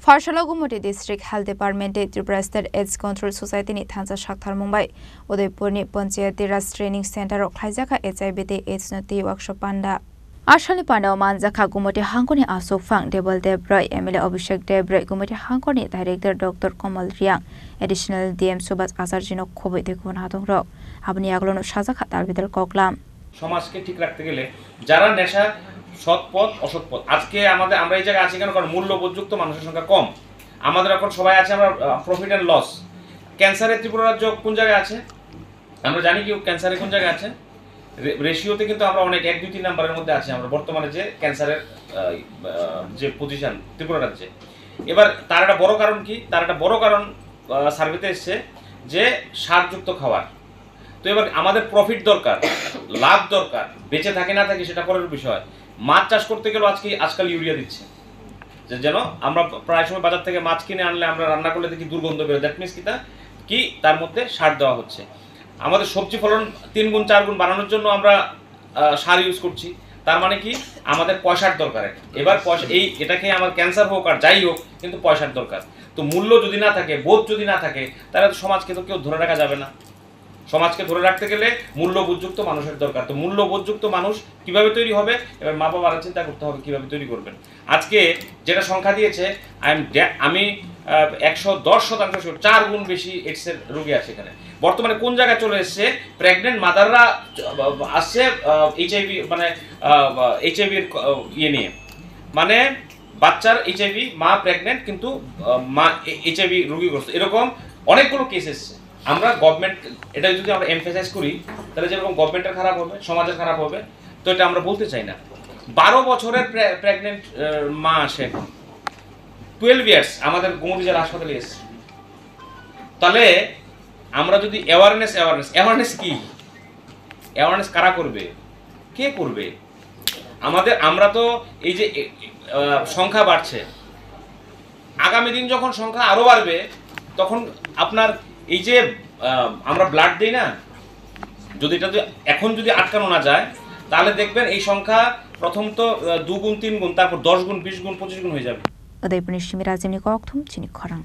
फारसालागुमटी district health department Tripura state AIDS control society नि थांजा साक्थार मुंबाई उदयपुरनि पंचायती राज ट्रेनिंग सेंटर खाइजाखा HIV एड्स नति वर्कशॉप पांडा आसानि पांडाव मानजाखा गुमटी हांगनि आसुफां देबल देब्रय MLA अभिषेक देब्रय गुमटी हांगनि director doctor Kamal Riang additional DM Subhash आचार्यनो खबै देखुन हादंर आबनि आगलनो साजाखा तारबिदर कगलाम সমাজকে ঠিক রাখতে গেলে যারা নেশা সৎ পথ অসৎ পথ আজকে আমরা এই জায়গায় আছি কেন কারণ মূল্যবোধযুক্ত মানুষের সংখ্যা কম আমাদের এখন সবাই আছে আমরা প্রফিট এন্ড লস ক্যান্সারের ত্রিপুরা রাজ্য কোন জায়গায় আছে আমরা জানি কি ক্যান্সারে কোন জায়গায় আছে রেশিওতে কিন্তু আমরা অনেক 1 2 3 নাম্বারের মধ্যে আছি আমরা বর্তমানে যে ক্যান্সারের যে পজিশন ত্রিপুরা রাজ্যে এবার তার একটা বড় কারণ কি তার একটা বড় কারণ সার্ভেতে এসেছে যে সারযুক্ত খাবার তো এবার আমাদের প্রফিট দরকার লাভ দরকার বেঁচে থাকে না থাকে সেটা পরের বিষয় মাছ চাষ করতে গেলে আজকাল ইউরিয়া দিচ্ছে যেন আমরা প্রায় সময় বাজার থেকে মাছ কিনে আনলে আমরা রান্না করলে দেখি দুর্গন্ধ বের দ্যাট মিন্স কি তার মধ্যে সার দেওয়া হচ্ছে আমাদের সবজি ফলন 3 গুণ 4 গুণ বাড়ানোর জন্য আমরা সার ইউজ করছি তার মানে কি আমাদের পয়সার দরকার এবার পয়সা এটাকে আমার ক্যান্সার হোক আর যাই হোক কিন্তু পয়সার দরকার তো মূল্য যদি না থাকে বোধ যদি না থাকে তাহলে তো সমাজকে তো কেউ ধরে রাখা যাবে না সমাজকে ধরে রাখতে গেলে মূল্যবোধযুক্ত মানুষের দরকার তো মূল্যবোধযুক্ত মানুষ কিভাবে তৈরি হবে এবার মা বাবারা চিন্তা করতে হবে কিভাবে তৈরি করবেন আজকে যেটা সংখ্যা দিয়েছে আমি 110% 4 গুণ বেশি এইডস এর রোগী আছে এখানে বর্তমানে কোন জায়গায় চলে এসেছে প্রেগন্যান্ট মাদাররা আসছে HIV মানে HIV এর ইয়ে নিয়ে মানে বাচ্চার HIV মা প্রেগন্যান্ট কিন্তু মা HIV রোগীগ্রস্ত এরকম অনেকগুলো কেস এসেছে আমরা গভর্নমেন্ট এটা যদি আমরা এমফাসাইজ করি তাহলে যেরকম গভর্নমেন্টের খারাপ হবে সমাজের খারাপ হবে তো এটা আমরা বলতে চাই না 12 বছরের প্রেগন্যান্ট মা আসে 12 ইয়ার্স আমাদের গুমটি জেলা হাসপাতালে এসে তাহলে আমরা যদি অ্যাওয়ারনেস কি অ্যাওয়ারনেস কারা করবে কে করবে আমরা তো এই যে সংখ্যা বাড়ছে আগামী দিন যখন সংখ্যা আরো বাড়বে তখন আপনার এই যে আমরা ব্লাড দেই না যদি এটা এখন যদি আটকানো না যায় তাহলে দেখবেন এই সংখ্যা প্রথম তো 2 গুণ 3 গুণ তারপর 10 গুণ 20 গুণ 25 গুণ হয়ে যাবে উদয়পুর নিশিমি রাজনী কক্থম চিনি খরাং